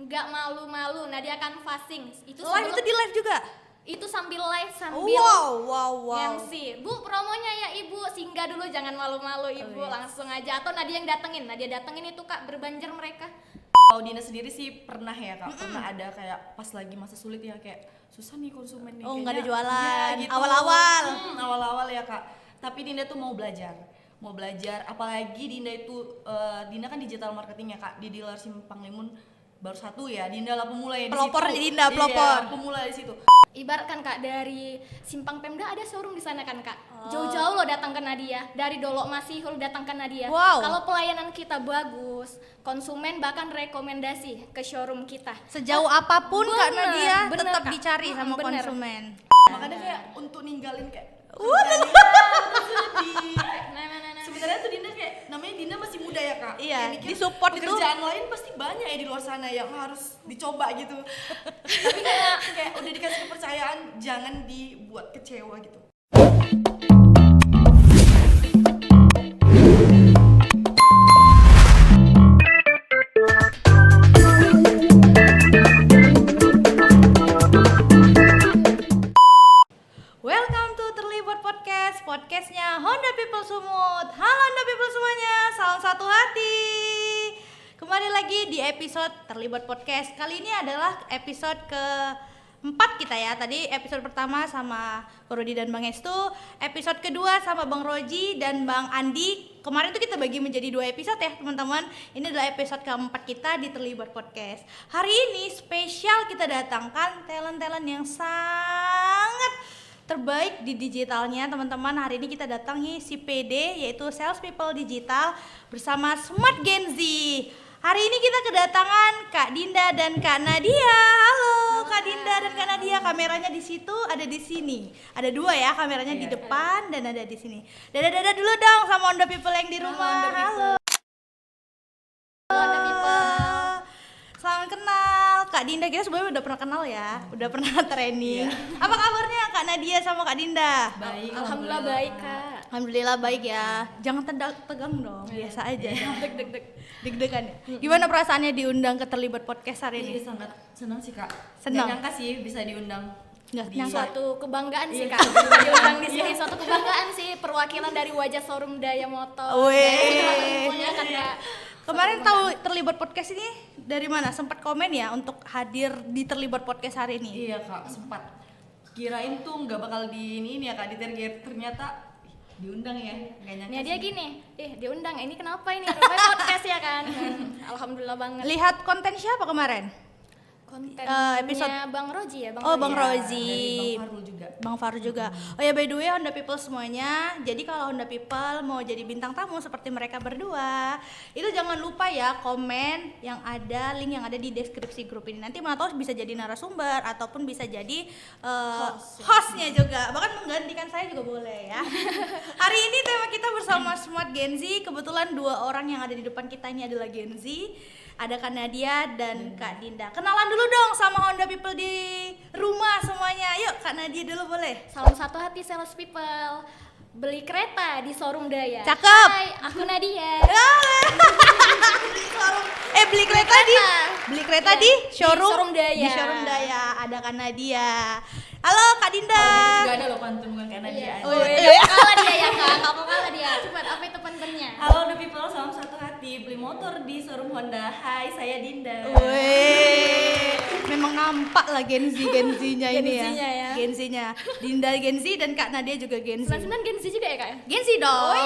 nggak malu-malu. Nadia akan fasting. Itu Itu di live juga? Itu sambil live sambil Wow. MC. Bu, promonya ya Ibu, singgah dulu, jangan malu-malu Ibu, langsung aja. Atau Nadia yang datengin itu Kak, berbanjar mereka. Kalau Dina sendiri sih pernah ya Kak, pernah ada kayak pas lagi masa sulit ya, kayak susah nih konsumen nih. Oh, nggak ada kayaknya. jualan. Iya, gitu. Awal-awal. Awal-awal ya Kak. Tapi Dinda tuh mau belajar, apalagi Dinda itu Dinda kan digital marketing ya Kak, di dealer Simpang Limun baru satu ya. Dinda lah pemula ya di situ. Pelopor Dinda, pelopor. Iya, pemula di situ. Ibaratkan Kak, dari Simpang Pemda ada showroom di sana kan Kak. Jauh-jauh lo datang ke Nadia, dari Dolok Masih lo datang ke Nadia. Wow. Kalau pelayanan kita bagus, konsumen bahkan rekomendasi ke showroom kita. Sejauh apapun Kak Bener, Nadia bener, tetap Kak. dicari sama Bener. konsumen. Makanya kayak untuk ninggalin kayak Nah. sebenarnya tuh Dinda kayak namanya Dinda masih muda ya Kak. Iya, Kayak mikir disupport itu. pekerjaan lain pasti banyak ya di luar sana yang harus dicoba gitu. Tapi kayak udah dikasih kepercayaan, jangan dibuat kecewa gitu. Welcome to Terlibat Podcast, podcastnya Honda People Sumut. Halo Honda People semuanya, salam satu hati. Kembali lagi di episode Terlibat Podcast. Kali ini adalah episode ke-4 kita ya. Tadi episode pertama sama Rodi dan Bang Estu, episode kedua sama Bang Roji dan Bang Andi. Kemarin tuh kita bagi menjadi 2 episode ya teman-teman. Ini adalah episode ke-4 kita di Terlibat Podcast. Hari ini spesial kita datangkan talent-talent yang sangat terbaik di digitalnya teman-teman. Hari ini kita datangi si PD, yaitu Sales People Digital bersama Smart Gen Z. Hari ini kita kedatangan Kak Dinda dan Kak Nadia. Halo Kak Dinda dan Kak Nadia. Kameranya di situ, ada di sini. Ada 2 ya, kameranya di depan dan ada di sini. Dadah dulu dong sama Honda People yang di rumah. Halo. Honda People. Salam kenal, Kak Dinda. Kita sebelumnya udah pernah kenal ya, udah pernah training. Apa kabarnya Kak Nadia sama Kak Dinda? Baik, Alhamdulillah baik Kak. Alhamdulillah baik ya. Jangan tegang dong, biasa aja. Deg-degan ya. Hmm. Gimana perasaannya diundang ke Terlibat Podcast hari Ini ini? sangat senang sih Kak. Senang. Nggak nyangka sih bisa diundang. Nggak Di- nyangka. Suatu kebanggaan sih Iya. Kak. Diundang di sini suatu kebanggaan sih, perwakilan dari wajah showroom Daya Motor. Weh. Punya kan Kak. Kemarin tahu Terlibat Podcast ini dari mana? Sempat komen ya untuk hadir di Terlibat Podcast hari ini. Iya Kak, sempat kirain tuh nggak bakal di ini ya Kak, di target, ternyata diundang ya. Nggak nyangka Nih dia sih. gini, diundang, ini kenapa ini? Rupanya podcast ya kan? Alhamdulillah banget. Lihat konten siapa kemarin? Kontennya episode- Bang Roji ya? Oh, Bang Roji. Roji. Dari Bang Farul juga. Bang Faru juga. Oh ya, by the way Honda People semuanya, jadi kalau Honda People mau jadi bintang tamu seperti mereka berdua, itu jangan lupa ya komen yang ada, link yang ada di deskripsi grup ini. Nanti mana tahu bisa jadi narasumber ataupun bisa jadi hostnya juga, bahkan menggantikan saya juga boleh ya. Hari ini tema kita bersama Smart Gen Z. Kebetulan 2 orang yang ada di depan kita ini adalah Gen Z. Ada Kak Nadia dan Kak Dinda. Kenalan dulu dong sama Honda People di rumah semuanya. Yuk Kak Nadia dulu boleh. Salam satu hati Sales People. Beli kereta di showroom Daya. Cakep. Hai, aku Nadia. Beli kereta di Iya, showroom di showroom Daya. Di showroom Daya ada Kak Nadia. Halo Kak Dinda. Juga ada loh pantun karena dia. Oh, iya. Kalah dia ya Kak, kamu kalah dia. Cepat, apa itu pantunnya? Halo The People, salam satu hati. Beli motor di showroom Honda. Hai, saya Dinda. Weh, memang nampak lah Gen Z-nya ini ya. Gen Z-nya ya. Gen Z-nya. Dinda Gen Z dan Kak Nadia juga Gen Z. 99 Gen Z juga ya Kak ya? Gen Z dong.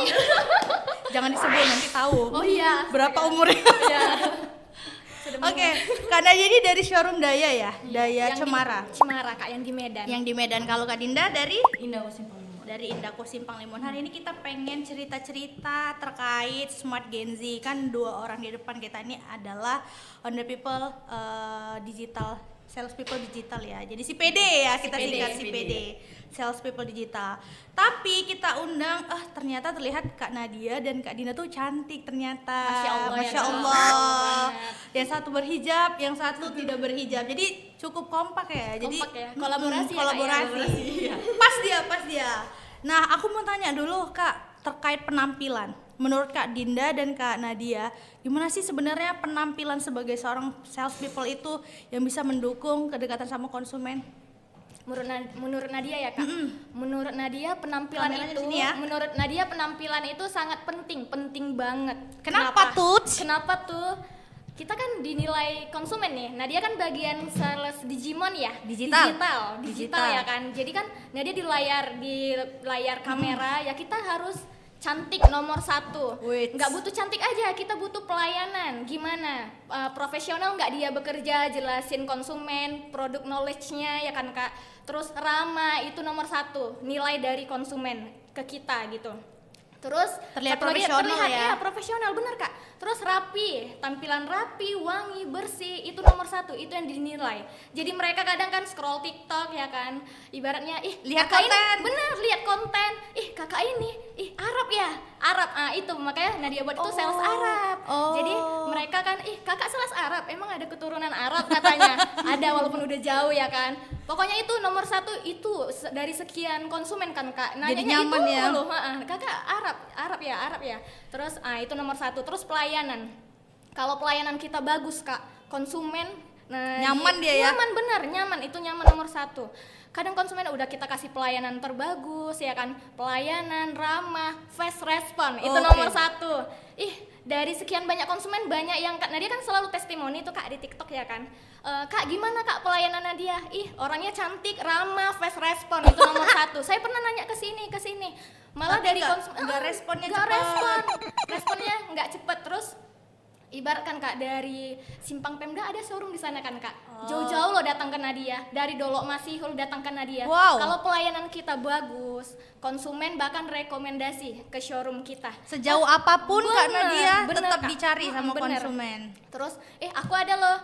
Jangan disebut nanti tahu. Oh iya. Berapa umurnya? Iya. Oke, Kak Nadia ini dari showroom Daya ya, Daya Yang di Cemara. Cemara Kak, yang di Medan. Yang di Medan. Kalau Kak Dinda dari Indah Simpang Limun. dari Indako Simpang Limun. Hari ini kita pengen cerita-cerita terkait Smart Gen Z. Kan 2 orang di depan kita ini adalah Honda People Digital, Sales People Digital ya. Jadi si PD ya, kita PD, singkat si PD. Sales People Digital. Tapi kita undang, ternyata terlihat Kak Nadia dan Kak Dinda tuh cantik ternyata. Masya Allah, Masya ya, Allah. banget. Yang satu berhijab, yang satu tidak berhijab. Jadi cukup kompak ya. Jadi Kompak ya, kolaborasi ya, Kak, ya, kolaborasi. Iya. Pas dia. Nah, aku mau tanya dulu Kak terkait penampilan. menurut Kak Dinda dan Kak Nadia, gimana sih sebenarnya penampilan sebagai seorang sales people itu yang bisa mendukung kedekatan sama konsumen? Menurut Nadia ya kak, menurut Nadia penampilan Kameranya itu, di sini ya. menurut Nadia penampilan itu sangat penting banget. Kenapa tuh? Kenapa tuh? Kita kan dinilai konsumen nih. Nadia kan bagian sales Digimon ya, Digital. ya kan. Jadi kan Nadia di layar kamera ya kita harus cantik nomor 1. Wits. Nggak butuh cantik aja, kita butuh pelayanan. Gimana? Profesional nggak dia bekerja, jelasin konsumen, produk knowledge-nya ya kan kak. Terus ramah itu nomor 1, nilai dari konsumen ke kita gitu. Terus Terlihat satu lagi, profesional ya? Iya, profesional bener kak. Terus rapi, tampilan rapi, wangi, bersih, itu nomor 1, itu yang dinilai. Jadi mereka kadang kan scroll TikTok ya kan, ibaratnya Lihat kakak konten. ini, bener lihat konten, kakak ini, Arab ya, Arab, itu makanya Nadia buat itu sales Arab. Oh. Jadi mereka kan, kakak sales Arab, emang ada keturunan Arab katanya, ada walaupun udah jauh ya kan. Pokoknya itu nomor 1 itu dari sekian konsumen kan kak. Jadi Nanyanya nyaman itu ya? loh, kakak Arab ya. Terus itu nomor 1. Terus pelayanan. Kalau pelayanan kita bagus kak, konsumen Nyaman dia ya? Nyaman bener, nyaman itu nyaman nomor 1. Kadang konsumen udah kita kasih pelayanan terbagus ya kan, pelayanan ramah, fast respon itu Oke. nomor 1. Dari sekian banyak konsumen banyak yang Kak Nadia kan selalu testimoni tuh kak di TikTok ya kan. Kak gimana kak pelayanan Nadia? Orangnya cantik, ramah, fast respon itu nomor 1. Saya pernah nanya ke sini. Malah Tapi dari nggak- konsumen nggak responnya nggak cepet. responnya nggak cepet. Terus ibaratkan kak dari Simpang Pemda ada showroom di sana kan kak, jauh-jauh lo datang ke Nadia, dari Dolok Masihul datang ke Nadia. Wow. Kalau pelayanan kita bagus, konsumen bahkan rekomendasi ke showroom kita. Sejauh apapun Kak Bener, Nadia bener, tetap Kak. dicari sama Bener. konsumen. Terus aku ada loh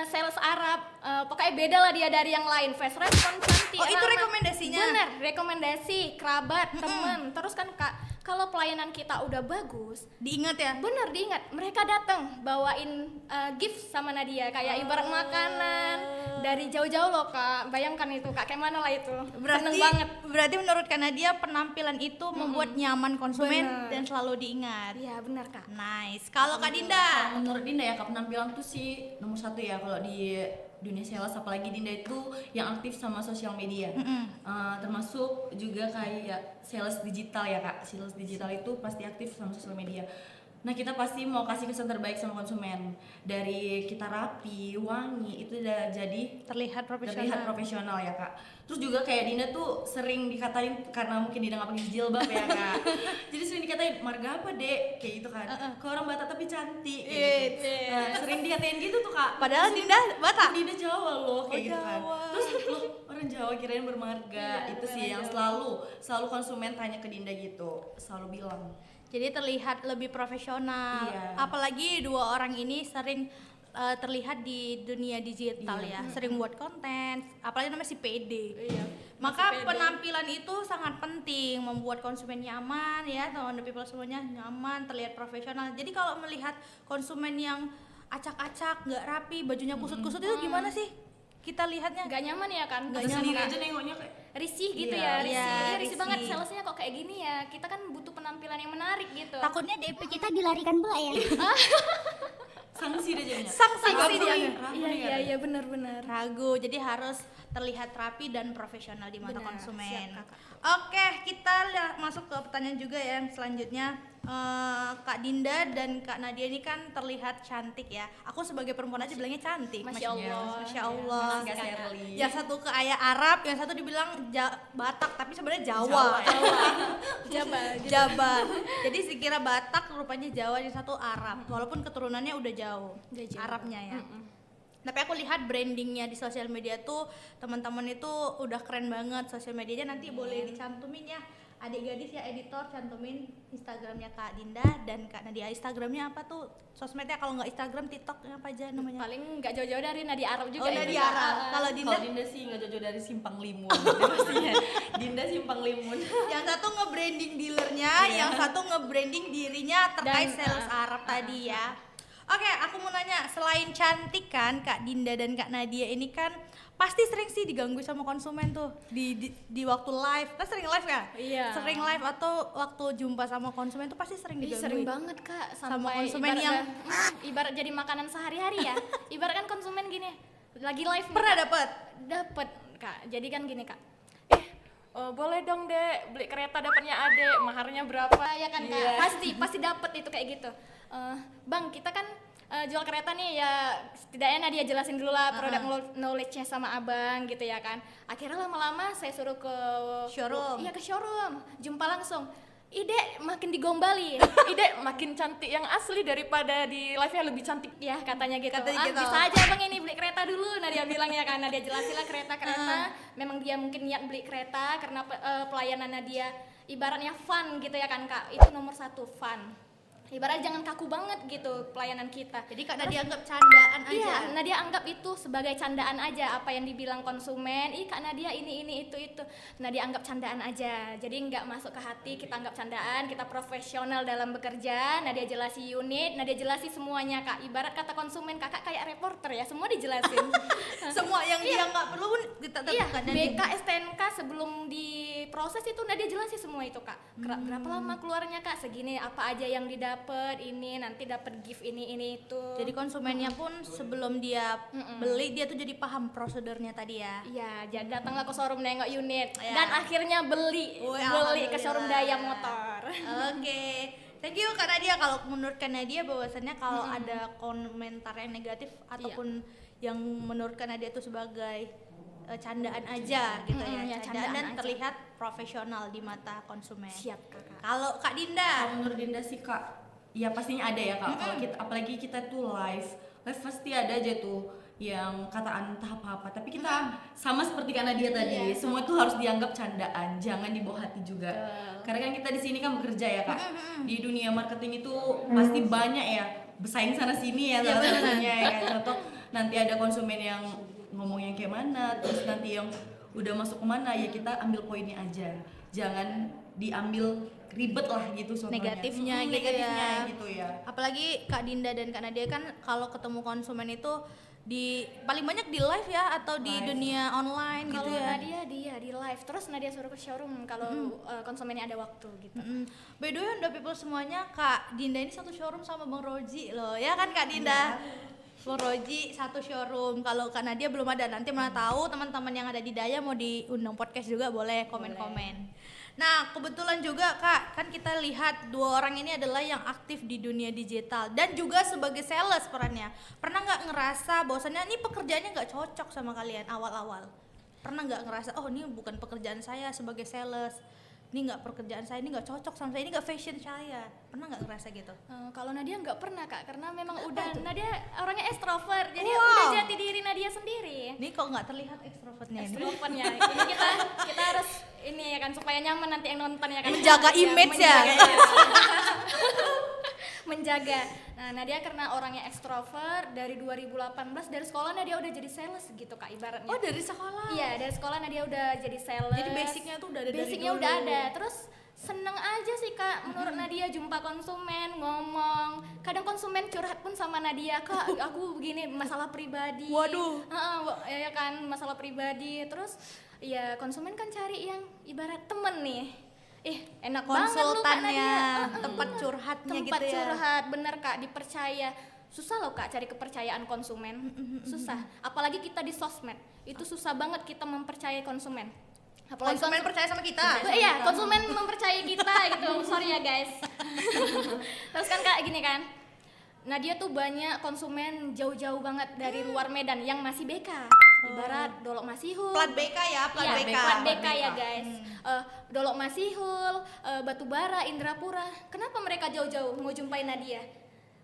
sales Arab, pokoknya beda lah dia dari yang lain, fast respon, cantik, Oh, itu ramah. rekomendasinya? Bener, rekomendasi kerabat, teman. Terus kan kak, kalau pelayanan kita udah bagus, Diingat ya? bener diingat, mereka datang bawain gift sama Nadia kayak ibarat makanan dari jauh-jauh loh kak. Bayangkan itu kak, kayak mana lah itu. Seneng banget. Berarti menurut Kak Nadia penampilan itu membuat nyaman konsumen Bener. dan selalu diingat. Iya bener kak. Nice. Kalau Kak Dinda, Menurut Dinda ya kak, penampilan tuh sih nomor 1 ya kalau di dunia sales, apalagi Dinda itu yang aktif sama sosial media. Termasuk juga kayak sales digital ya kak. Sales digital itu pasti aktif sama sosial media. Nah kita pasti mau kasih kesan terbaik sama konsumen. Dari kita rapi, wangi, itu udah jadi terlihat terlihat profesional. profesional ya kak. Terus juga kayak Dinda tuh sering dikatain karena mungkin Dinda nggak pakai jilbab ya kak. Jadi sering dikatain marga apa dek, kayak gitu kan. Kau orang Batak tapi cantik. Kayak gitu. Nah, sering dikatain gitu tuh kak. Padahal Terus Dinda Batak. Dinda Jawa loh kayak Oh, gitu kan. Jawa. Terus lo orang Jawa kirain bermarga. Itu sih yang selalu konsumen tanya ke Dinda gitu. Selalu bilang. Jadi terlihat lebih profesional. Iya. Apalagi dua orang ini sering terlihat di dunia digital ya, sering buat konten, apalagi namanya si PD. Iya. Maka penampilan itu sangat penting, membuat konsumen nyaman ya, teman people semuanya nyaman, terlihat profesional. Jadi kalau melihat konsumen yang acak-acak, nggak rapi, bajunya kusut-kusut itu gimana sih? Kita lihatnya Nggak nyaman ya kan? Kita sendiri aja nengoknya kayak Risih gitu Iya, ya, risih. iya, Iya, risih risih. banget salesnya kok kayak gini ya. Kita kan butuh penampilan yang menarik gitu. takutnya DP kita dilarikan pula ya. sanksi deh jadinya. sanksi dia Iya benar-benar. ragu, jadi harus terlihat rapi dan profesional di mata Benar, konsumen. siap, Kakak. Oke, kita masuk ke pertanyaan juga ya yang selanjutnya. Kak Dinda dan Kak Nadia ini kan terlihat cantik ya. Aku sebagai perempuan aja bilangnya cantik. Masya Allah. Masya Allah. Makasih, Kak Sherly. Yang satu ke ayah Arab, yang satu dibilang Batak, tapi sebenarnya Jawa. Jawa. Jadi dikira Batak, rupanya Jawa, yang satu Arab. Walaupun keturunannya udah jauh. Udah jauh. Arabnya ya. Tapi aku lihat brandingnya di sosial media tuh teman-teman itu udah keren banget. Sosial medianya nanti boleh dicantumin ya, adik gadis ya, editor cantumin Instagramnya Kak Dinda dan Kak Nadia. Instagramnya apa tuh sosmednya? Kalau nggak Instagram, TikTok apa aja namanya? Paling nggak jauh-jauh dari Nadia Arab juga. Oh, ya. Nadia Arab. Kalau Dinda, Kalau Dinda sih nggak jauh dari Simpang Limun. Udah pastinya. Dinda Simpang Limun. yang satu nge-branding dealernya, yang satu nge-branding dirinya terkait Dan, sales Arab tadi ya. Oke, aku mau nanya, selain cantik kan Kak Dinda dan Kak Nadia ini kan pasti sering sih diganggu sama konsumen tuh di waktu live. Kan sering live ya? Iya. Sering live atau waktu jumpa sama konsumen tuh pasti sering Ih, diganggu. sering banget kak, Sama sampai konsumen ibarat yang- ibarat jadi makanan sehari-hari ya. Ibarat kan konsumen gini, lagi live nih, Pernah Kak. dapet? Kak. Jadi kan gini kak, Boleh dong dek, beli kereta dapatnya adek, maharnya berapa? ya kan kak, Iya. pasti dapet itu kayak gitu. Bang, kita kan jual kereta nih ya, setidaknya Nadia jelasin dulu lah produk knowledge-nya sama abang gitu ya kan. Akhirnya lama-lama saya suruh ke Showroom. Iya ke showroom, jumpa langsung. Ide makin digombali. Ide makin cantik yang asli daripada di live-nya lebih cantik. Ya katanya gitu. Katanya gitu. Bisa aja bang ini beli kereta dulu. Nadia bilang ya kan. Nadia jelasin lah kereta. Memang dia mungkin niat beli kereta karena pelayanan Nadia ibaratnya fun gitu ya kan kak. Itu nomor 1 fun. Ibarat jangan kaku banget gitu pelayanan kita. Jadi Kak Nadia anggap candaan aja. Iya, Nadia anggap itu sebagai candaan aja apa yang dibilang konsumen. Ih Kak Nadia ini itu. Nadia anggap candaan aja. Jadi nggak masuk ke hati, kita anggap candaan, kita profesional dalam bekerja. Nadia jelasi unit, Nadia jelasi semuanya Kak. Ibarat kata konsumen kakak kayak reporter ya, semua dijelasin. Semua yang dia nggak perlu pun kita Iya, Kak Nadia. BK STNK sebelum diproses itu Nadia jelasin semua itu Kak. Berapa lama keluarnya Kak? Segini apa aja yang didapat ini nanti dapat gift ini itu. Jadi konsumennya pun sebelum dia beli dia tuh jadi paham prosedurnya tadi ya. Iya, jadi datanglah ke showroom nengok unit Ya. dan akhirnya beli Wih, ke showroom alhamdulillah. Daya Motor. Oke. Thank you Kak Nadia. Kalau menurut Kak Nadia bahwasannya kalau ada komentar yang negatif ataupun yang menurut Kak Nadia itu sebagai candaan aja gitu Ya, ya, candaan dan aja. terlihat profesional di mata konsumen. Siap Kakak. Kalau Kak Dinda, Kalau menurut Dinda sih kak, ya pastinya ada ya kak. Kalau kita, apalagi kita tuh live pasti ada aja tuh yang kataan entah apa-apa. Tapi kita sama seperti Kak Nadia tadi, semua itu harus dianggap candaan, jangan dibawa hati juga. Karena kan kita di sini kan bekerja ya kak. Di dunia marketing itu pasti banyak ya bersaing sana sini ya salah satunya ya kan. Atau nanti ada konsumen yang ngomongnya kayak mana, terus nanti yang udah masuk kemana ya kita ambil poinnya aja. Jangan diambil ribet lah gitu soalnya. Negatifnya gitu negatifnya ya. gitu ya. apalagi Kak Dinda dan Kak Nadia kan kalau ketemu konsumen itu di paling banyak di live ya atau di Live. dunia online gitu Kalau ya. Nadia dia di live, terus Nadia suruh ke showroom kalau konsumennya ada waktu gitu. By the way, Honda People semuanya, Kak Dinda ini satu showroom sama Bang Roji loh, ya kan Kak Dinda? Bang Roji satu showroom. Kalau Kak Nadia belum ada, nanti mana tahu teman-teman yang ada di Daya mau diundang podcast juga boleh komen-komen. Nah kebetulan juga Kak, kan kita lihat dua orang ini adalah yang aktif di dunia digital dan juga sebagai sales perannya. Pernah nggak ngerasa bahwasannya ini pekerjaannya nggak cocok sama kalian awal-awal? Pernah nggak ngerasa oh ini bukan pekerjaan saya sebagai sales, ini nggak pekerjaan saya, ini nggak cocok sama saya, ini nggak fashion saya? Pernah nggak ngerasa gitu? Kalau Nadia nggak pernah Kak, karena memang udah Nadia orangnya extrovert, jadi Wow. udah jati diri Nadia sendiri. Ini kok nggak terlihat ekstrovertnya ini? Extrovertnya, jadi kita harus ini ya kan supaya nyaman nanti yang nonton ya kan. Menjaga image ya? Menjaga. Nah, Nadia karena orangnya ekstrovert dari 2018 dari sekolah Nadia udah jadi sales gitu Kak ibaratnya. Oh dari sekolah? Iya, dari sekolah Nadia udah jadi sales. Jadi basicnya tuh udah ada dari Basicnya dulu. udah ada. Terus seneng aja sih Kak menurut Nadia jumpa konsumen, ngomong. Kadang konsumen curhat pun sama Nadia, "Kak, aku begini masalah pribadi." Waduh. Ya kan, masalah pribadi. Terus ya konsumen kan cari yang ibarat temen nih. Enak banget lu Kak Konsultannya, Nadia. tempat curhatnya Tempat gitu ya. curhat, bener Kak, dipercaya. Susah loh Kak cari kepercayaan konsumen. Susah. Apalagi kita di sosmed. Itu susah banget kita mempercayai konsumen. Apalagi Konsumen percaya sama kita? Iya, konsumen mempercayai kita gitu. Sorry ya guys. Terus kan Kak gini kan. Nadia tuh banyak konsumen jauh-jauh banget dari luar Medan yang masih BK. Ibarat Dolok Masihul. Plat BK ya, plat Iya, BK. plat BK ya guys. Dolok Masihul, Batubara, Indrapura. Kenapa mereka jauh-jauh mau jumpain Nadia?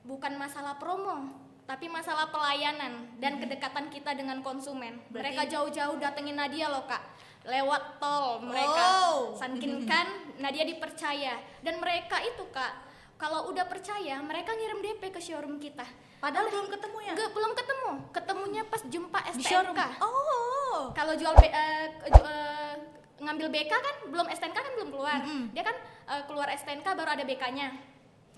Bukan masalah promo, tapi masalah pelayanan dan kedekatan kita dengan konsumen. Mereka jauh-jauh datengin Nadia loh Kak. Lewat tol mereka. Oh. Saking kan Nadia dipercaya. Dan mereka itu Kak, kalau udah percaya, mereka ngirim DP ke showroom kita. Padahal belum ketemu ya? Enggak, belum ketemu. Ketemunya pas jumpa Di showroom? STNK. Oh. Kalau jual ngambil BK kan belum STNK kan belum keluar. Dia kan keluar STNK baru ada BK-nya.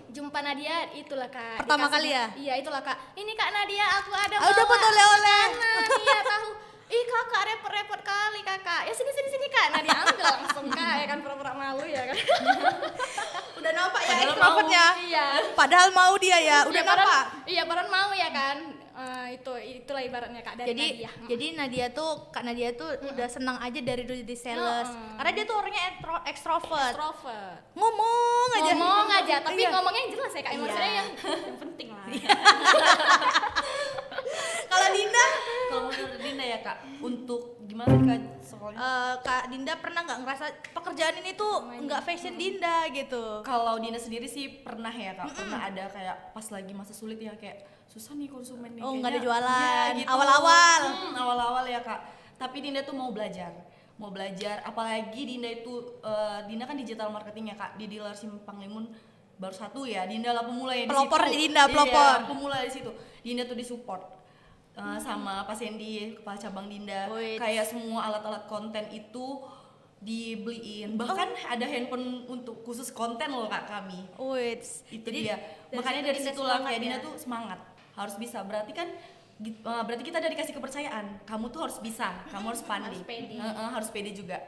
jumpa Nadia itulah Kak. Pertama Dikasih- kali ya? Iya itulah Kak. Ini Kak Nadia aku ada dapat oleh-oleh. Iya tahu. Ih kakak repot-repot kali kakak. Ya sini Kak. Nadia ambil langsung Kak. Ya kan pura-pura malu ya kan. Udah nampak ya Padahal extrovertnya. Iya. Padahal mau dia ya, udah Iya, Baron- nampak. Iya Baron mau ya kan. Itulah ibaratnya Kak dari Jadi Nadia. jadi Nadia tuh Kak Nadia tuh udah senang aja dari dulu jadi sales. Karena dia tuh orangnya ekstrovert. Extrovert. Ngomong aja. Ngomong aja, tapi Iya. ngomongnya yang jelas ya Kak. Iya. Maksudnya yang penting lah. Kalau Dinda, Kalau menurut Dinda ya kak, untuk gimana kak soalnya? Kak Dinda pernah nggak ngerasa pekerjaan ini tuh nggak fashion Dinda gitu? Kalau Dinda sendiri sih pernah ya kak, pernah ada kayak pas lagi masa sulit ya kayak susah nih konsumen nih. Oh, kayaknya. nggak ada jualan. Iya, gitu. Awal-awal. Awal-awal ya kak. Tapi Dinda tuh mau belajar. Apalagi Dinda itu, Dinda kan digital marketing ya kak, di dealer Simpang Limun baru satu ya. Dinda lah pemula ya di Pelopor situ. Dinda, pelopor. Iya, pemula di situ. Dinda tuh disupport. Sama Pak Sandy, kepala cabang Dinda. Wih. Kayak semua alat-alat konten itu dibeliin, bahkan ada handphone untuk khusus konten loh kak kami. Wait, Itu jadi dia. Makanya dari Dinda situlah semangat kayak ya? Dina tuh semangat, harus bisa. Berarti kan berarti kita udah dikasih kepercayaan, kamu tuh harus bisa, kamu harus pandai, Harus pede. harus pede juga.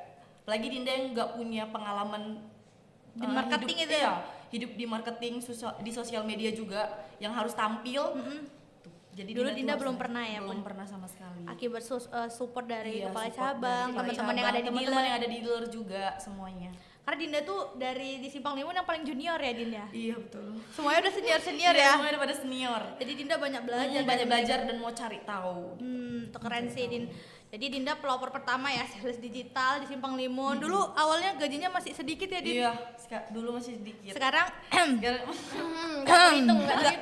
Apalagi Dinda yang nggak punya pengalaman Di marketing hidup, itu ya? iya, hidup di marketing, di sosial media juga yang harus tampil. Tuh, jadi Dulu tuh Dinda harus- belum pernah ya, belum pernah sama sekali. akibat support dari Iya, kepala support cabang, dari kepala teman-teman yang cabang, ada di teman-teman dealer. yang ada di dealer juga semuanya. Karena Dinda tuh dari di Simpang Limun yang paling junior ya Dinda. Iya betul. Semuanya udah senior Iya, ya. semuanya udah pada senior. Jadi Dinda banyak belajar. Banyak dari belajar dan mau cari tahu. itu keren sih Din. Jadi Dinda pelopor pertama ya sales digital di Simpang Limun. Dulu awalnya gajinya masih sedikit ya Din. Iya, dulu masih sedikit. Sekarang Sekarang Nggak terhitung katanya.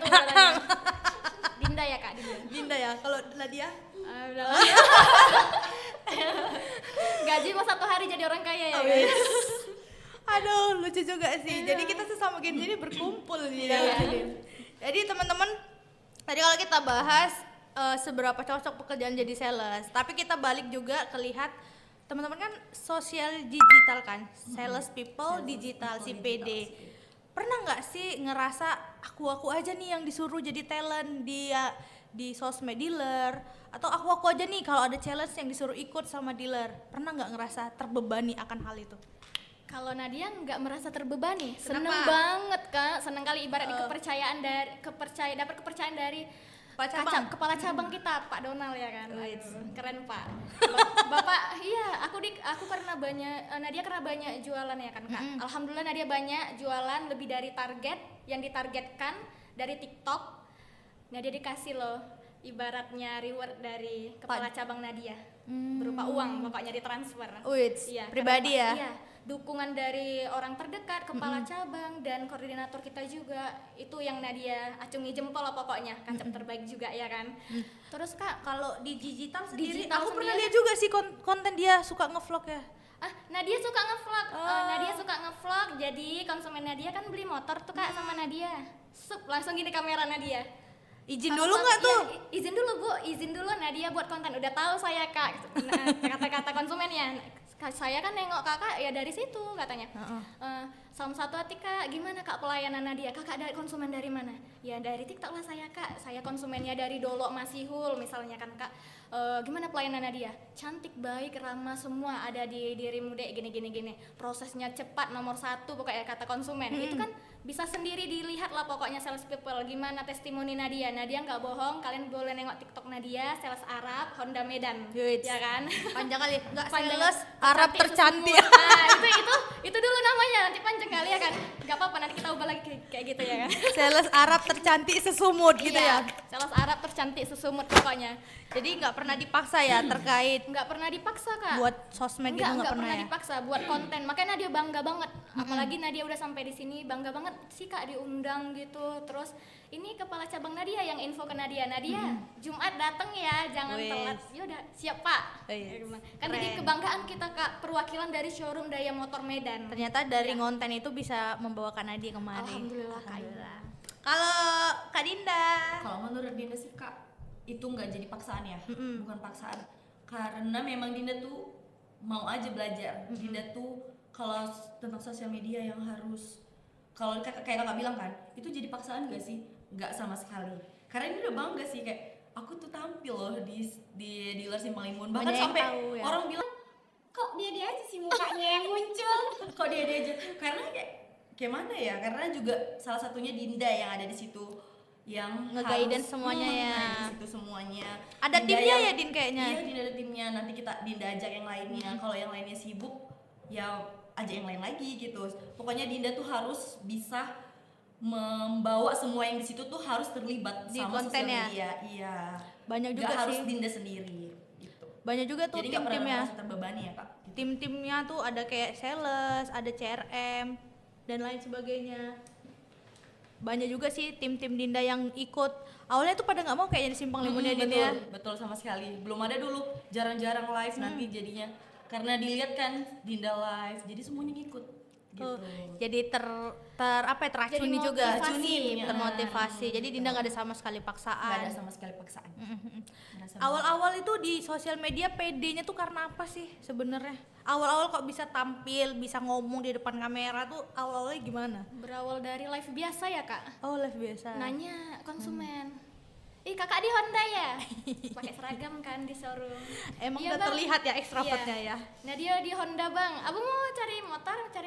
Dinda ya Kak, Dinda. Dinda ya. Kalau Nadia Udah lah. Gaji mau 1 hari jadi orang kaya ya. Oh, Kak? iya. Aduh, lucu juga sih. Jadi kita sesama Gen Z ini berkumpul nih. Iya. ya, Din. Jadi teman-teman, tadi kalau kita bahas seberapa cocok pekerjaan jadi sales, tapi kita balik juga ke lihat teman-teman kan sosial digital kan, sales people digital si PD. Pernah nggak sih ngerasa aku aja nih yang disuruh jadi talent di sosmed dealer, atau aku aja nih kalau ada challenge yang disuruh ikut sama dealer? Pernah nggak ngerasa terbebani akan hal itu? Kalau Nadia nggak merasa terbebani, seneng Kenapa? banget Kak, seneng kali ibarat kepercayaan dapat kepercayaan dari kepala cabang kita Pak Donald ya kan. Aduh, keren Pak. Bapak iya, aku karena Nadia karena banyak jualan ya kan Kak. Alhamdulillah Nadia banyak jualan lebih dari target yang ditargetkan dari TikTok. Nadia dikasih loh ibaratnya reward dari kepala cabang Nadia berupa uang, bapaknya ditransfer. Iya, Pribadi karena- ya. Iya, dukungan dari orang terdekat, kepala cabang dan koordinator kita juga. Itu yang Nadia acungi jempol lah pokoknya, kancap terbaik juga ya kan. Terus Kak, Kalau di digital sendiri, Digital aku pernah sendiri. lihat juga sih konten dia suka ngevlog ya. Nadia suka ngevlog. Nadia suka ngevlog. Jadi konsumen Nadia kan beli motor tuh Kak sama Nadia. Langsung gini kamera Nadia. Izin Kalau dulu nggak iya, tuh? izin dulu Bu, izin dulu Nadia buat konten. Udah tahu saya Kak. Nah, kata-kata konsumennya. Saya kan nengok kakak ya dari situ katanya. Salam satu hati Kak, gimana Kak pelayanan Nadia? Kakak dari konsumen dari mana? Ya dari TikTok lah saya Kak. Saya konsumennya dari Dolok Masihul misalnya kan Kak. Gimana pelayanan Nadia? Cantik, baik, ramah, semua ada di dirimu dek, gini. Prosesnya cepat, nomor 1 pokoknya kata konsumen. Itu kan bisa sendiri dilihat lah pokoknya sales people. Gimana testimoni Nadia? Nadia nggak bohong, kalian boleh nengok TikTok Nadia, sales Arab, Honda Medan. Wih. Ya kan? Panjang kali, nggak Panjang. sales Arab tercantik. Nah, itu dulu namanya, nanti panjang kali ya kan. Gak apa-apa, nanti kita ubah lagi kayak gitu ya kan. Sales Arab tercantik sesumut gitu ya. Sales Arab tercantik sesumut pokoknya. Jadi nggak pernah dipaksa ya terkait Nggak pernah dipaksa Kak. buat sosmed gitu nggak pernah ya. dipaksa buat konten. Makanya Nadia bangga banget. Apalagi Nadia udah sampai di sini, bangga banget sih Kak diundang gitu. Terus ini kepala cabang Nadia yang info ke Nadia. Jumat datang ya, jangan Wes. telat. Yaudah, siap Pak. Wes. Kan jadi Keren. kebanggaan kita Kak, perwakilan dari showroom Daya Motor Medan. Ternyata dari konten itu bisa membawakan Nadia kemari. Alhamdulillah, Kak. Alhamdulillah. Kalau Kak Dinda, kalau menurut Dinda sih kak, itu nggak jadi paksaan ya, bukan paksaan. Karena memang Dinda tuh mau aja belajar. Dinda tuh kalau tentang sosial media yang harus kalau kayak kakak bilang kan, itu jadi paksaan gak sih? Nggak sama sekali. Karena ini udah bangga sih, kayak aku tuh tampil loh di dealer Simpang Limun. Bahkan Banyak yang sampai tahu, ya. orang bilang kok dia aja sih mukanya yang muncul. Kok dia aja. Karena kayak mana ya? Karena juga salah satunya Dinda yang ada di situ yang Nge-guidance semuanya ya. di situ semuanya. Ada Dinda timnya yang- ya, Din, kayaknya? Iya, Dinda ada timnya. Nanti Dinda ajak yang lainnya. Kalau yang lainnya sibuk, ya ajak yang lain lagi gitu. Pokoknya Dinda tuh harus bisa membawa semua yang di situ tuh harus terlibat Di sama konten sosial ya? media. Iya. Banyak juga Nggak harus sih. Dinda sendiri gitu. Banyak juga tuh Jadi nggak pernah tim-timnya. merasa terbebani ya, Kak. Tim-timnya tuh ada kayak sales, ada CRM dan lain sebagainya. Banyak juga sih tim-tim Dinda yang ikut. Awalnya tuh pada nggak mau kayaknya di Simpang Limunnya Din betul, ya. betul sama sekali. Belum ada dulu, jarang-jarang live nanti jadinya. Karena dilihat kan Dinda live, jadi semuanya ngikut gitu. Tuh, jadi teracuni Jadi juga, motivasi. termotivasi. Jadi Dinda nggak ada sama sekali Nggak paksaan. ada sama sekali paksaan. Merasa Awal-awal itu di sosial media PD-nya tuh karena apa sih sebenarnya? Awal-awal kok bisa tampil, bisa ngomong di depan kamera tuh awal-awalnya gimana? Berawal dari live biasa ya kak, Oh, live biasa. nanya konsumen, ih kakak di Honda ya, pakai seragam kan di showroom. Emang Iya, udah Bang. terlihat ya extrovertnya Iya. ya. Nah dia di Honda bang, abang mau cari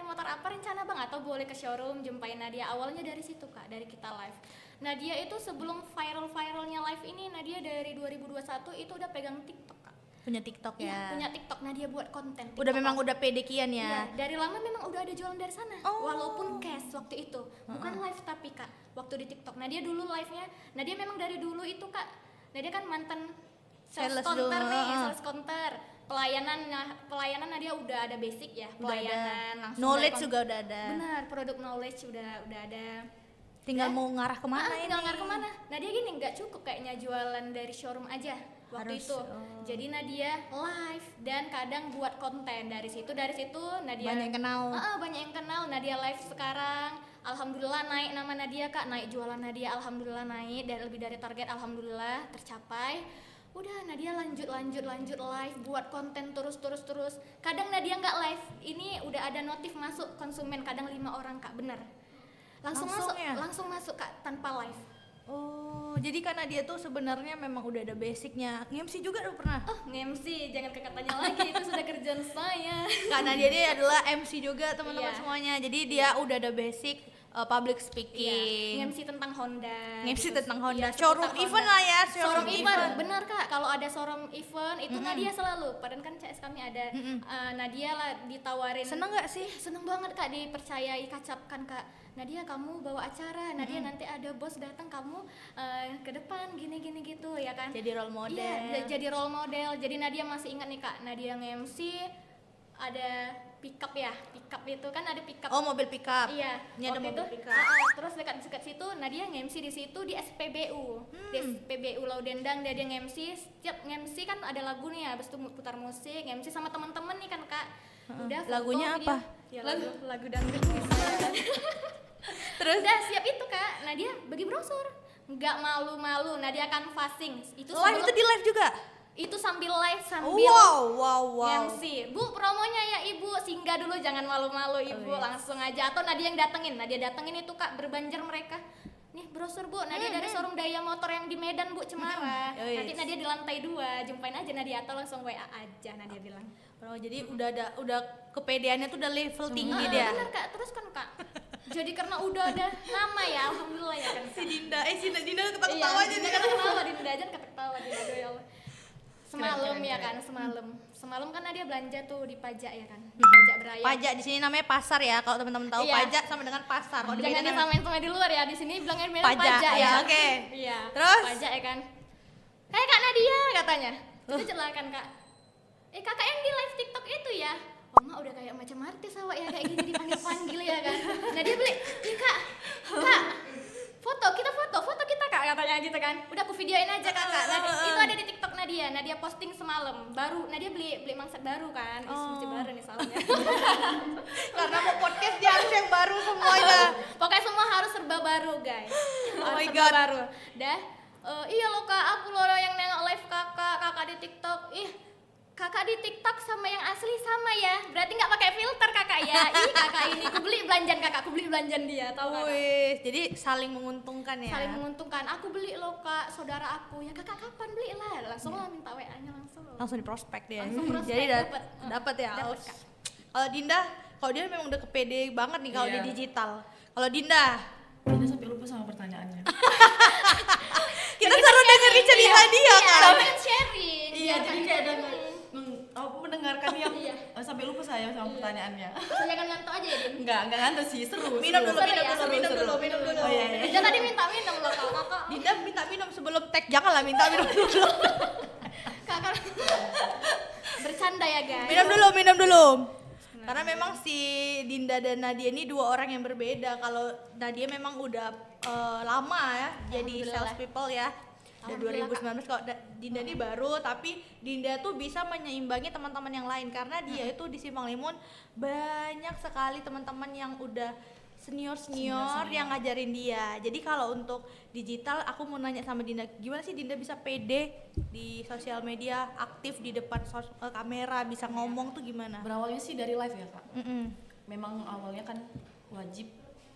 motor apa rencana bang? Atau boleh ke showroom jumpain Nadia. Awalnya dari situ kak, dari kita live. Nadia itu sebelum viralnya live ini, Nadia dari 2021 itu udah pegang TikTok kak. Punya TikTok Iya, ya. punya TikTok. Nadia buat konten. Udah TikTok. memang udah pede kian Iya, ya. dari lama memang udah ada jualan dari sana. Oh. Walaupun cash waktu itu, bukan live tapi kak, waktu di TikTok. Nadia dulu live-nya, Nadia memang dari dulu itu kak. Nadia kan mantan sales Sales counter dulu, nih, heeh. sales counter. Pelayanan Nadia udah ada basic ya, Udah ada. pelayanan langsung Knowledge dari juga udah ada. Benar, produk knowledge udah ada. Tinggal Ya. mau ngarah kemana ini? Tinggal ngarah kemana? Nadia gini nggak cukup kayaknya jualan dari showroom aja waktu Harus, itu. oh. Jadi Nadia live dan kadang buat konten dari situ Nadia Banyak yang kenal. banyak yang kenal. Nadia live sekarang. Alhamdulillah naik nama Nadia kak, naik jualan Nadia. Alhamdulillah naik dan lebih dari target. Alhamdulillah tercapai. Udah Nadia lanjut live buat konten terus. Kadang Nadia nggak live, ini udah ada notif masuk konsumen kadang 5 orang kak, bener. Langsung masuk, ya? langsung masuk kak tanpa live. Oh, jadi karena dia tuh sebenarnya memang udah ada basicnya. MC juga udah pernah. Oh, MC, jangan kekatanya lagi, itu sudah kerjaan saya. Karena dia adalah MC juga teman-teman Iya. semuanya. Jadi dia udah ada basic public speaking. Iya, MC tentang Honda. MC gitu. tentang Honda. Iya, Showroom seputar event Honda. lah ya, Showroom event, benar kak. Kalau ada showroom event itu Nadia selalu. Padahal kan CS kami ada. Nadia lah ditawarin. Seneng nggak sih? Seneng banget kak, dipercayai kacapkan kak. Nadia kamu bawa acara, Nadia nanti ada bos datang kamu ke depan gini gitu ya kan. Jadi role model. Iya, jadi role model. Jadi Nadia masih ingat nih kak, Nadia nge-MC ada pickup itu kan ada pickup. Oh, mobil pickup. Iya, Ini ada waktu mobil itu, pickup. terus dekat situ Nadia nge-MC di situ di SPBU. Di SPBU Laudendang dia nge-MC, setiap nge-MC kan ada lagu nih, habis itu putar musik, nge-MC sama teman-teman nih kan Kak. Udah foto, Lagunya video. apa? Ya lagu dangdut misalnya. Terus udah siap itu Kak, Nadia bagi brosur. Nggak malu-malu, Nadia akan fasting. Itu Live itu di live juga. itu sambil live sambil Wow. MC. Bu, promonya ya Ibu, singgah dulu jangan malu-malu Ibu, langsung aja. Atau Nadia yang datengin itu Kak, berbanjar mereka. Nih brosur Bu, Nadia dari showroom Daya Motor yang di Medan Bu, Cemara. Oh, yes. Nanti Nadia di lantai 2, jumpain aja Nadia atau langsung WA aja Nadia bilang. Oh, jadi udah kepedeannya tuh udah level tinggi dia. Bener Kak, terus kan Kak. Jadi karena udah ada nama ya, alhamdulillah ya kan. Si Dinda ketawa-ketawa Iya, aja Dinda nih. kan ketawa, Dinda aja ketawa Dinda, aduh ya Allah. Semalam kan Nadia belanja tuh di pajak ya kan, di pajak beraya. Pajak di sini namanya pasar ya. Kalau teman-teman tahu Iya. pajak sama dengan pasar. Kalau di Jangan Medan disamain sama di luar ya, di sini bilangnya memang Pajak, pajak, ya, ya. oke. Iya. Terus? Pajak ya kan. Hei Kak Nadia katanya. Itu celakan Kak. Kakak yang di live TikTok itu ya. Oh mak udah kayak macam artis awak ya kayak gini dipanggil-panggil ya kan. Nah dia beli, "Ih Kak, foto kita Kak," katanya gitu kan. Udah aku videoin aja Kakak. Nah, itu ada di TikTok Nadia posting semalam. Baru Nadia beli mangsat baru kan. Mesti baru nih soalnya. karena mau podcast dia harus yang baru semuanya. Pokoknya semua harus serba baru guys. Oh Harus my serba God. baru. Dah. Iya loh Kak, aku loh yang nengok live kakak di TikTok. Ih, kakak di TikTok sama yang asli sama ya, berarti nggak pakai filter kakak ya. Ih kakak ini, aku beli belanjan kakak, aku beli belanjan dia, tahu kakak? Wih, jadi saling menguntungkan ya. Saling menguntungkan. Aku beli loh kak, saudara aku ya kakak kapan beli lah, langsung lah minta WA-nya langsung. Langsung di prospek dia. Langsung prospek, Jadi dapet. dapat ya. Dapet, Aus. Kak. Kalau Dinda, kalau dia memang udah kepede banget nih kalau Iya. di digital. Kalau Dinda, Dinda sampai lupa sama pertanyaannya. kita seru dengerin cerita dia Iya, kan. kan sharing. Iya, jadi kayak ada aku mendengarkan yang Iya. sampai lupa saya sama pertanyaannya. Terus jangan ngantuk aja ya Din. Enggak ngantuk sih, seru. Minum seru. dulu, Seru minum ya? dulu, minum dulu, minum dulu. Oh iya, iya. Dia tadi minta minum loh kakak. Dinda minta minum sebelum tag, janganlah minta minum dulu. Kakak bercanda ya guys. Minum dulu, minum dulu. Karena memang si Dinda dan Nadia ini dua orang yang berbeda. Kalau Nadia memang udah lama ya jadi Alhamdulillah. sales people ya. Dari Alhamdulillah, 2019 kalau Dinda ini baru, tapi Dinda tuh bisa menyeimbangi teman-teman yang lain karena dia itu di Simpang Limun banyak sekali teman-teman yang udah senior yang ngajarin dia. Jadi kalau untuk digital aku mau nanya sama Dinda, gimana sih Dinda bisa pede di sosial media, aktif di depan kamera, bisa ngomong tuh gimana? Berawalnya sih dari live ya kak. Mm-mm. Memang awalnya kan wajib.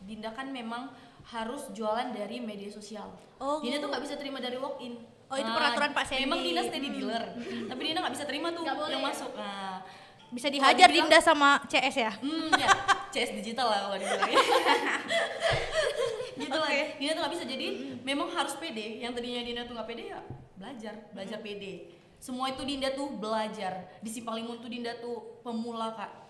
Dinda kan memang harus jualan dari media sosial. Oh. Dinda tuh nggak bisa terima dari walk in. Oh, itu peraturan Pak Sandy. Memang Dinda steady dealer, tapi Dinda nggak bisa terima tuh Nggak boleh yang ya? masuk. Nah, Bisa dihajar dibilang- Dinda sama CS ya? ya CS digital lah kalau dibilang. Gitu lah. Dinda tuh nggak bisa, jadi memang harus pede. Yang tadinya Dinda tuh nggak pede ya belajar pede. Semua itu Dinda tuh belajar. Di Simpang Limun tuh Dinda tuh pemula kak,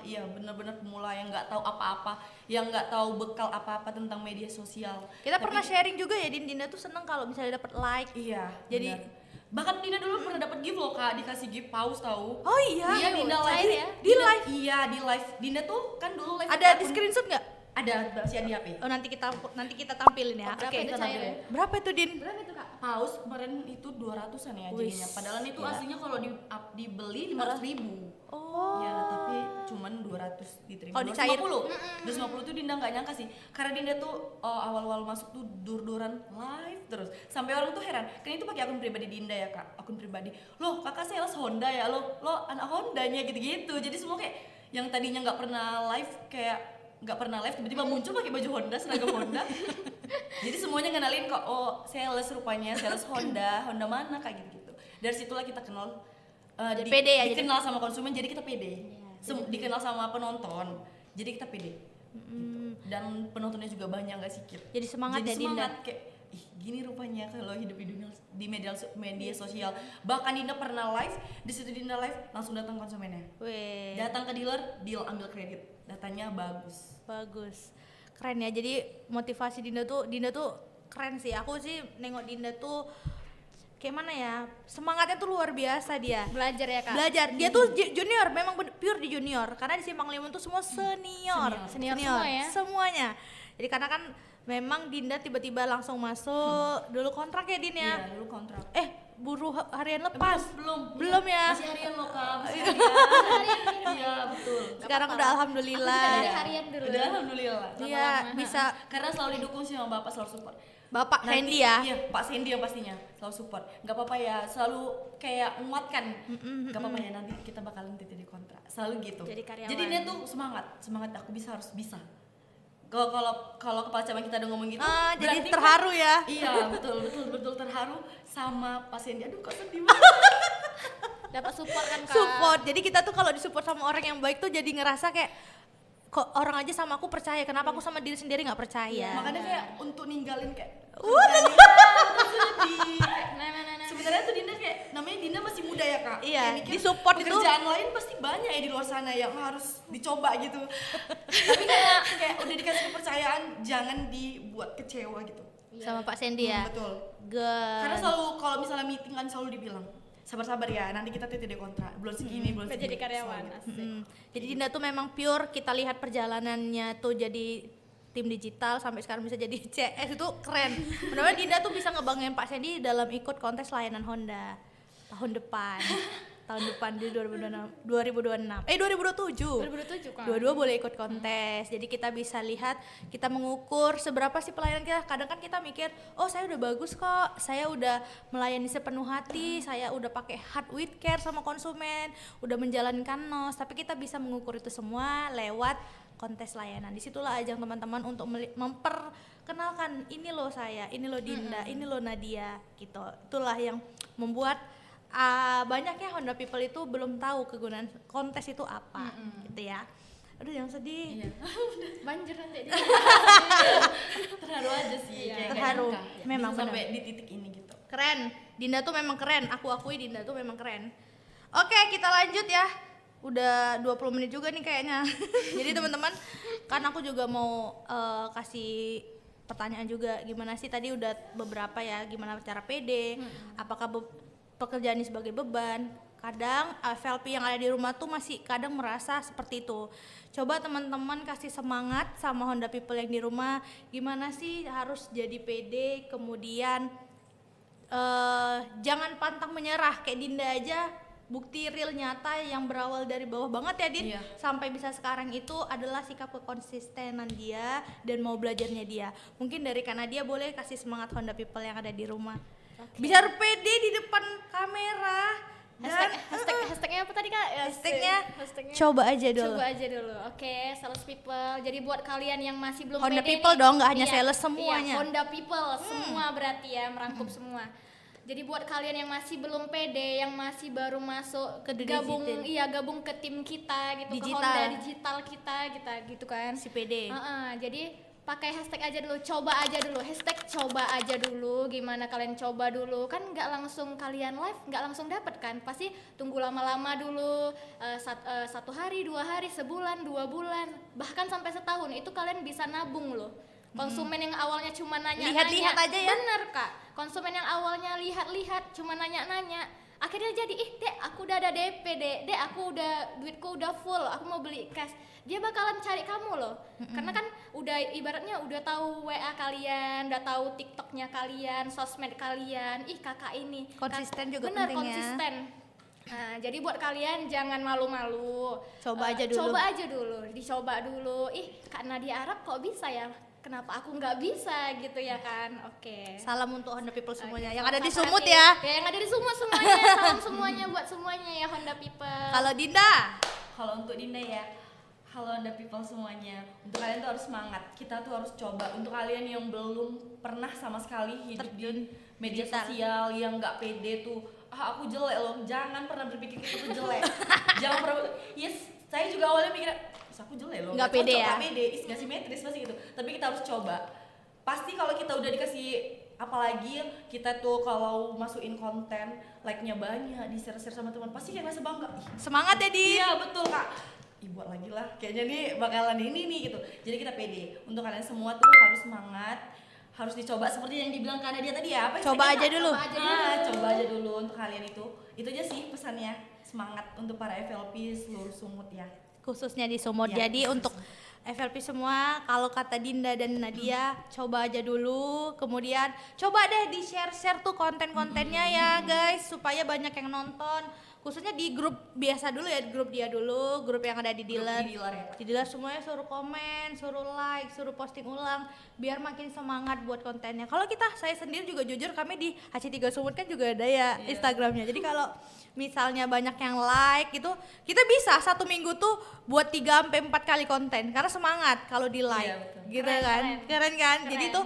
iya benar-benar pemula yang nggak tahu apa-apa, yang nggak tahu bekal apa-apa tentang media sosial. Kita Tapi- pernah sharing juga ya, Dinda tuh seneng kalau misalnya dapat like. Iya. Jadi- benar. Bahkan Dinda dulu pernah dapat gift loh kak, dikasih gift paus tahu. Oh iya. Iya Dinda cair live ya? Di live? Iya di live. Dinda tuh kan dulu live Ada di akun- screenshot nggak? Ada masih di HP. Oh nanti kita tampilin ya. Berapa Oke. itu kita cairnya? tampilin. Berapa itu Din? Berapa itu kak? Paus kemarin itu 200-an ya Wih, jadinya. Padahal itu gila. aslinya kalau dibeli 500.000. Oh. Ya, tapi cuman 200 diterima. Kalau dicair? 250 tuh Dinda nggak nyangka sih. Karena Dinda tuh awal-awal masuk tuh dur-duran live terus. Sampai orang tuh heran. Kan itu pakai akun pribadi Dinda ya, Kak. Akun pribadi. Loh, Kakak sales Honda ya. Lo anak Hondanya gitu-gitu. Jadi semua kayak yang tadinya nggak pernah live tiba-tiba muncul pakai baju Honda, seragam Honda. Jadi semuanya kenalin kok, oh sales rupanya, sales Honda mana kayak gitu-gitu. Dari situlah kita kenal Jadi pede ya, jadi- dikenal sama konsumen, jadi kita pede. Dikenal sama penonton, jadi kita pede. Gitu. Dan penontonnya juga banyak, nggak sedikit. Jadi semangat ya, Dinda? semangat, kayak ih gini rupanya kalau hidup di dunia di media sosial. Bahkan Dinda pernah live, di situ Dinda live langsung datang konsumennya. Weh, Datang ke deal ambil kredit, datanya bagus. bagus. Keren ya. Jadi motivasi Dinda tuh keren sih. Aku sih nengok Dinda tuh kayak mana ya? Semangatnya tuh luar biasa dia. Belajar ya kak? Belajar. Dia tuh junior, memang pure di junior. Karena di Simpang Limun tuh semua senior. Senior semua ya? Semuanya. Jadi karena kan memang Dinda tiba-tiba langsung masuk dulu kontrak ya Din ya? Iya, dulu kontrak. Buruh harian lepas. Belum ya? Masih harian loh Kak, masih harian. Iya, betul. Sekarang udah alhamdulillah. Aku juga harian dulu. Udah alhamdulillah. Iya, bisa Karena selalu didukung sih sama Bapak, selalu support. Bapak Nanti- Sandy ya. Iya, Pak Sandy yang pastinya selalu support. Gak apa-apa ya, selalu kayak menguatkan. Gak apa-apa ya, nanti kita bakalan di kontrak. Selalu gitu. Jadi karyawan. Jadi dia tuh semangat aku bisa, harus bisa. Kalau kepala cabang kita udah ngomong gitu, Jadi berarti terharu ya. Iya, betul terharu sama Pak Sandy. Aduh, kok sedih banget. Dapat support kan kak? Support. Jadi kita tuh kalau disupport sama orang yang baik tuh jadi ngerasa kayak kok orang aja sama aku percaya, kenapa aku sama diri sendiri nggak percaya. Makanya kayak untuk ninggalin kayak sedih. Nah. Sebenarnya tuh Dinda kayak namanya Dinda masih muda ya kak. Iya, Kayak mikir disupport itu- pekerjaan lain pasti banyak ya di luar sana yang harus dicoba gitu. Tapi kayak udah dikasih kepercayaan, jangan dibuat kecewa gitu. Sama Pak Sandy ya. Betul. Karena Karena selalu kalau misalnya meeting kan selalu dibilang sabar-sabar ya, nanti kita TTD kontrak bulan segini, bulan Udah segini. jadi karyawan. Selalu gitu. Asik. jadi Dinda tuh memang pure, kita lihat perjalanannya tuh jadi tim digital sampai sekarang bisa jadi CS, itu keren. Benar-benar Dinda tuh bisa ngebanggain Pak Sandy dalam ikut kontes layanan Honda tahun depan. tahun depan di 2027. 2027 kan. Dua-dua boleh ikut kontes. Jadi kita bisa lihat, kita mengukur seberapa sih pelayanan kita. Kadang kan kita mikir, oh saya udah bagus kok, saya udah melayani sepenuh hati, saya udah pakai heart with care sama konsumen, udah menjalankan NOS. Tapi kita bisa mengukur itu semua lewat kontes layanan. Disitulah ajang teman-teman untuk memperkenalkan, ini loh saya, ini loh Dinda, ini loh Nadia gitu. Itulah yang membuat banyaknya Honda People itu belum tahu kegunaan kontes itu apa gitu ya. Aduh yang sedih. Iya. Banjir nanti dia. Terharu aja sih. Iya. Kayak Terharu. nggak nyangka, ya. Memang Bisa sampai benar. di titik ini gitu. Keren, Dinda tuh memang keren, aku akui Dinda tuh memang keren. Oke, kita lanjut ya. Udah 20 menit juga nih kayaknya. Jadi teman-teman, kan aku juga mau kasih pertanyaan juga. Gimana sih tadi udah beberapa ya, gimana cara pede, apakah pekerjaan ini sebagai beban. Kadang FLP yang ada di rumah tuh masih kadang merasa seperti itu. Coba teman-teman kasih semangat sama Honda People yang di rumah, gimana sih harus jadi pede, kemudian jangan pantang menyerah. Kayak Dinda aja, bukti real nyata yang berawal dari bawah banget ya Din, Iya. sampai bisa sekarang itu adalah sikap kekonsistenan dia dan mau belajarnya dia. Mungkin dari karena dia boleh kasih semangat Honda People yang ada di rumah. Biar pede di depan kamera dan Hashtagnya apa tadi Kak? hashtagnya coba aja dulu. Coba aja dulu. Oke, sales people. Jadi buat kalian yang masih belum Honda pede people nih, dong, nggak hanya iya, sales, semuanya. Iya, Honda people semua berarti ya, merangkup semua. Jadi buat kalian yang masih belum pede, yang masih baru masuk Ke dunia gabung digital. gabung ke tim kita gitu, Digital. ke Honda digital kita gitu kan. Si pede. Jadi pakai hashtag aja dulu, coba aja dulu, hashtag coba aja dulu. Gimana kalian coba dulu, kan nggak langsung kalian live, nggak langsung dapat kan, pasti tunggu lama-lama dulu, 1 hari, 2 hari, sebulan, 2 bulan, bahkan sampai setahun. Itu kalian bisa nabung loh. Konsumen yang awalnya cuma nanya-nanya, Lihat-lihat aja ya. bener Kak, konsumen yang awalnya lihat-lihat cuma nanya-nanya, akhirnya jadi dek aku udah ada DP dek aku udah, duitku udah full, aku mau beli cash, dia bakalan cari kamu loh. Karena kan udah ibaratnya udah tahu WA kalian, udah tahu TikToknya kalian, sosmed kalian, kakak ini Konsisten juga bener, penting ya. konsisten. Nah, jadi buat kalian jangan malu-malu, Coba aja dulu. coba aja dulu, dicoba dulu. Kak Nadia Arab kok bisa ya, kenapa aku nggak bisa gitu ya kan. Oke. Salam untuk Honda People semuanya Oke, yang ada di salam Sumut hati. ya. Yang ada di Sumut semuanya, salam semuanya buat semuanya ya Honda People. Kalau Dinda, Kalau untuk Dinda ya, halo Honda People semuanya, untuk kalian tuh harus semangat. Kita tuh harus coba. Untuk kalian yang belum pernah sama sekali hidup Terjun di media digital. sosial, yang nggak pede tuh, aku jelek loh. Jangan pernah berpikir itu tuh jelek. Jangan pernah. Yes, saya juga awalnya mikir, aku jelek loh. Nggak pede cocok, ya? nggak pede, nggak simetris pasti gitu. Tapi kita harus coba. Pasti kalau kita udah dikasih, apalagi kita tuh kalau masukin konten, like-nya banyak, di-share-share sama teman, pasti kayak merasa bangga. Ih, semangat ya Din. iya betul Kak. Buat lagi lah, kayaknya nih bakalan ini nih gitu. Jadi kita pede. Untuk kalian semua tuh harus semangat, harus dicoba seperti yang dibilang Kak Nadia tadi ya. Apa Coba istilahnya, aja Kak? dulu. Coba aja dulu untuk kalian itu. Itu aja sih pesannya. Semangat untuk para FLP seluruh Sumut ya. Khususnya di Sumut. Ya, Jadi untuk FLP semua, kalau kata Dinda dan Nadia, coba aja dulu, kemudian coba deh di-share-share tuh konten-kontennya ya guys, supaya banyak yang nonton. Khususnya di grup biasa dulu ya, grup dia dulu, grup yang ada di dealer. Di dealer ya. Di dealer semuanya suruh komen, suruh like, suruh posting ulang, biar makin semangat buat kontennya. Kalau saya sendiri juga jujur, kami di HC3 Sumut kan juga ada ya Instagramnya. Jadi kalau misalnya banyak yang like gitu, kita bisa 1 minggu tuh buat 3-4 kali konten karena semangat kalau di like. Iya, betul. Gitu Keren, kan. Keren kan? Keren. Jadi tuh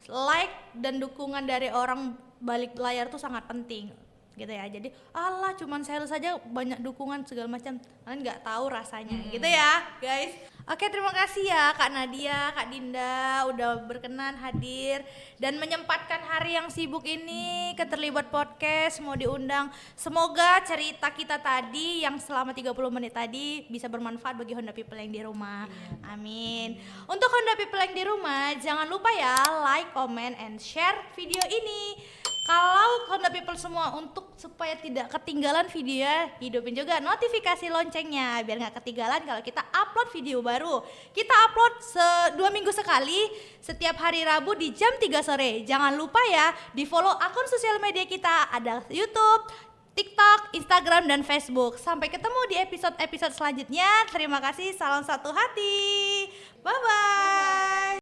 like dan dukungan dari orang balik layar tuh sangat penting gitu ya. Jadi alah cuman sales saja banyak dukungan segala macam, kalian nggak tahu rasanya gitu ya guys. Oke, terima kasih ya Kak Nadia, Kak Dinda udah berkenan hadir dan menyempatkan hari yang sibuk ini ke Terlibat Podcast mau diundang. Semoga cerita kita tadi yang selama 30 menit tadi bisa bermanfaat bagi Honda People yang di rumah. Amin. Untuk Honda People yang di rumah, jangan lupa ya like, comment, and share video ini. Kalau Honda People semua, untuk supaya tidak ketinggalan videonya, hidupin juga notifikasi loncengnya biar nggak ketinggalan kalau kita upload video baru. Kita upload 2 minggu sekali setiap hari Rabu di jam 3 sore. Jangan lupa ya di follow akun sosial media kita, ada YouTube, TikTok, Instagram, dan Facebook. Sampai ketemu di episode-episode selanjutnya. Terima kasih, salam satu hati. Bye-bye.